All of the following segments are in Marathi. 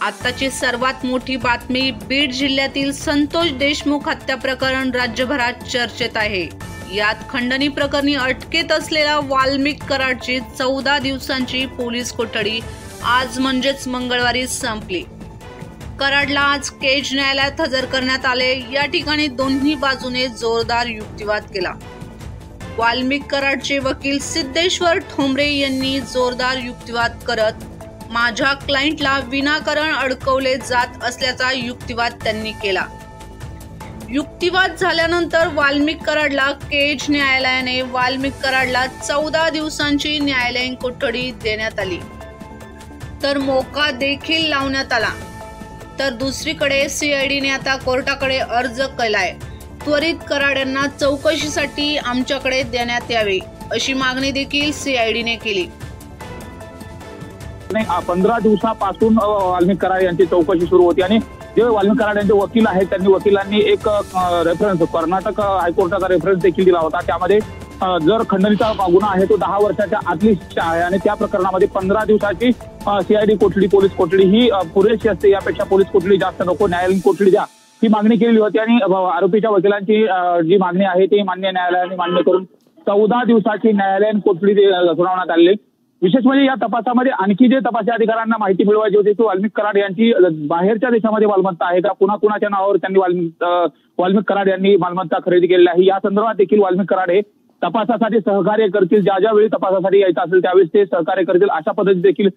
आताची सर्वात मोठी बातमी बीड जिल्ह्यातील संतोष देशमुख हत्या प्रकरण राज्यभरात चर्चेत आहे। यात खंडणी प्रकरणी अटकेत असलेला वाल्मिक कराडची 14 दिवसांची पोलीस कोठडी आज म्हणजेच मंगळवारी संपली। कराडला आज केज न्यायालयात हजर करण्यात आले। या ठिकाणी दोन्ही बाजूने जोरदार युक्तिवाद केला। वाल्मिक कराडचे वकील सिद्धेश्वर ठोंबरे यांनी जोरदार युक्तिवाद करत माझ्या क्लायंटला विनाकारण अडकवले जात असल्याचा युक्तिवाद त्यांनी केला। युक्तिवाद झाल्यानंतर वाल्मिक कराडला केज न्यायालयाने वाल्मिक कराडला 14 दिवसांची न्यायालयीन कोठडी देण्यात आली, तर मोका देखील लावण्यात आला। तर दुसरीकडे सीआयडीने आता कोर्टाकडे अर्ज केलाय। त्वरित कराड यांना चौकशीसाठी आमच्याकडे देण्यात यावे अशी मागणी देखील सीआयडीने केली। 15 दिवसापासून वाल्मिक कराड यांची चौकशी सुरू होती आणि जे वाल्मिक कराड यांचे वकील आहेत त्यांनी वकिलांनी एक रेफरन्स कर्नाटक हायकोर्टाचा रेफरन्स देखील दिला होता। त्यामध्ये जर खंडणीचा गुन्हा आहे तो 10 वर्षाच्या आतली शिक्षा आहे आणि त्या प्रकरणामध्ये 15 दिवसाची सीआयडी कोठडी पोलीस कोठडी ही पुरेशी असते। यापेक्षा पोलीस कोठडी जास्त नको, न्यायालयीन कोठडी द्या ही मागणी केलेली होती आणि आरोपीच्या वकिलांची जी मागणी आहे ती मान्य न्यायालयाने मान्य करून 14 दिवसाची न्यायालयीन कोठडी सुनावण्यात आली। विशेष म्हणजे या तपासामध्ये आणखी जे तपासी अधिकाऱ्यांना माहिती मिळवायची होती की वाल्मिक कराड यांची बाहेरच्या देशामध्ये मालमत्ता आहे का, कुणाच्या नावावर त्यांनी वाल्मिक कराड यांनी मालमत्ता खरेदी केलेली आहे, या संदर्भात देखील वाल्मिक कराड हे तपासासाठी सहकार्य करतील। ज्या वेळी तपासासाठी यायचं असेल त्यावेळेस ते सहकार्य करतील अशा पद्धती देखील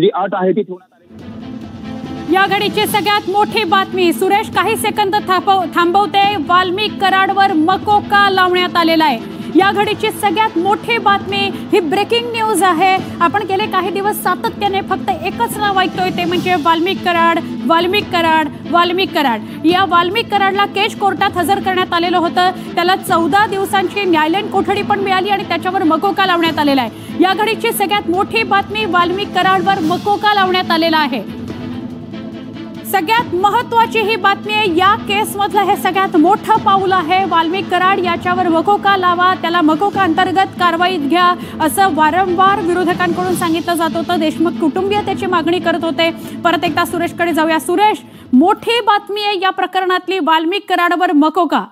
जी अट आहे ती ठेवण्यात आली। या घडीची सगळ्यात मोठी बातमी सुरेश काही सेकंद थांबवते। वाल्मिक कराडवर मकोका लावण्यात आलेला आहे। या घडीची सगळ्यात मोठी बातमी ही ब्रेकिंग न्यूज आहे। आपण गेले काही दिवस सातत्याने फक्त एकच नाव ऐकतोय ते म्हणजे वाल्मिक कराड, वाल्मिक कराड, वाल्मिक कराड। या वाल्मिक कराडला केज कोर्टात हजर करण्यात आलेलं होतं। त्याला 14 दिवसांची न्यायालयीन कोठडी पण मिळाली आणि त्याच्यावर मकोका लावण्यात आलेला आहे। या घडीची सगळ्यात मोठी बातमी वाल्मिक कराडवर मकोका लावण्यात आलेला आहे। सगळ्यात महत्त्वाची ही बातमी आहे, या केस मधलं हे सगळ्यात मोठं पाऊल आहे। वाल्मिक कराड याच्यावर मकोका लावा, त्याला मकोका अंतर्गत कारवाईत घ्या असं वारंवार विरोधकांकडून सांगितलं जात होतं। देशमुख कुटुंबीय त्याची मागणी करत होते। परत एकदा सुरेशकडे जाऊया। सुरेश, मोठी बातमी आहे या प्रकरणातली, वाल्मिक कराडवर मकोका।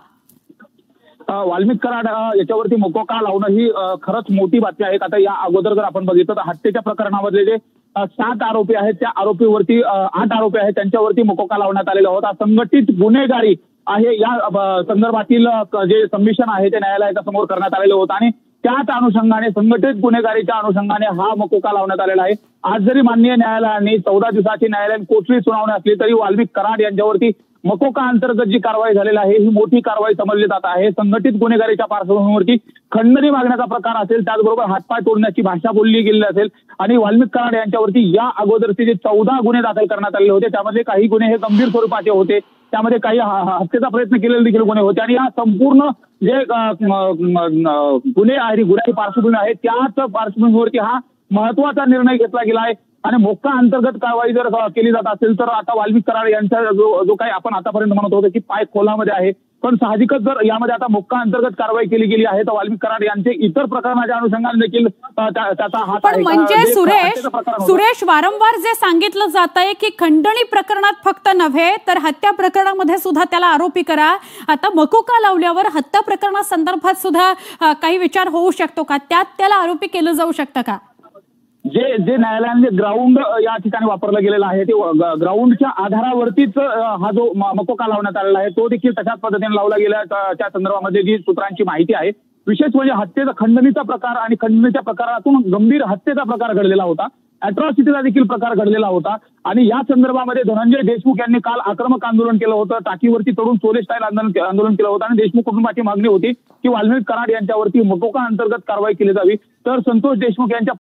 वाल्मिक कराड याच्यावरती मकोका लावणं ही खरंच मोठी बातमी आहे। आता या अगोदर जर आपण बघितलं तर हत्येच्या प्रकरणामधले जे 7 आरोपी आहेत त्या आरोपीवरती 8 आरोपी आहेत त्यांच्यावरती मकोका लावण्यात आलेला होता। संघटित गुन्हेगारी आहे या संदर्भातील जे सबमिशन आहे ते न्यायालयाच्या समोर करण्यात आलेलं होतं आणि त्याच अनुषंगाने संघटित गुन्हेगारीच्या अनुषंगाने हा मकोका लावण्यात आलेला आहे। आज जरी माननीय न्यायालयाने 14 दिवसाची न्यायालयीन कोठडी सुनावणी असली तरी वाल्मिक कराड यांच्यावरती मकोका अंतर्गत जी कारवाई झालेली आहे ही मोठी कारवाई समजली जात आहे। संघटित गुन्हेगारीच्या पार्श्वभूमीवरती खंडणी मागण्याचा प्रकार असेल, त्याचबरोबर हातपाय तोडण्याची भाषा बोलली गेलेली असेल आणि वाल्मिक कराड यांच्यावरती या अगोदरचे जे 14 गुन्हे दाखल करण्यात आलेले होते त्यामध्ये काही गुन्हे हे गंभीर स्वरूपाचे होते, त्यामध्ये काही हत्येचा प्रयत्न केलेले देखील गुन्हे होते आणि या संपूर्ण जे गुन्हे आहे गुन्ह्याची पार्श्वभूमी आहे त्याच पार्श्वभूमीवरती हा महत्वाचा निर्णय घेतला गेला आहे आणि मोक्का अंतर्गत कारवाई जर केली जात असेल तर आता वाल्मिक कराड यांचा जो काही आपण आतापर्यंत म्हणत होतो की पाय खोलामध्ये आहे, पण साहजिकच जर यामध्ये आता मोक्का अंतर्गत कारवाई केली गेली आहे तर वाल्मिक कराड यांचे इतर प्रकरणाच्या अनुषंगाने देखील त्याचा हात आहे। म्हणजे सुरेश वारंवार जे सांगितलं जात आहे की खंडणी प्रकरणात फक्त नव्हे तर हत्या प्रकरणामध्ये सुद्धा त्याला आरोपी करा। आता मकोका लावल्यावर हत्या प्रकरणासंदर्भात सुद्धा काही विचार होऊ शकतो का, त्यात त्याला आरोपी केलं जाऊ शकतं का? जे न्यायालयाने ग्राउंड या ठिकाणी वापरलं गेलेलं आहे ते ग्राउंडच्या आधारावरतीच हा जो मकोका लावण्यात आलेला आहे तो देखील तशाच पद्धतीने लावला गेला। त्या संदर्भामध्ये जी सूत्रांची माहिती आहे विशेष म्हणजे हत्येचा खंडणीचा प्रकार आणि खंडणीच्या प्रकारातून गंभीर हत्येचा प्रकार घडलेला होता, अॅट्रॉसिटीचा देखील प्रकार घडलेला होता आणि या संदर्भामध्ये धनंजय देशमुख यांनी काल आक्रमक आंदोलन केलं होतं, टाकीवरती चढून चोले स्टाईल आंदोलन केलं होतं आणि देशमुख कुटुंबाची मागणी होती की वाल्मिक कराड यांच्यावरती मकोका अंतर्गत कारवाई केली जावी। तर संतोष देशमुख यांच्या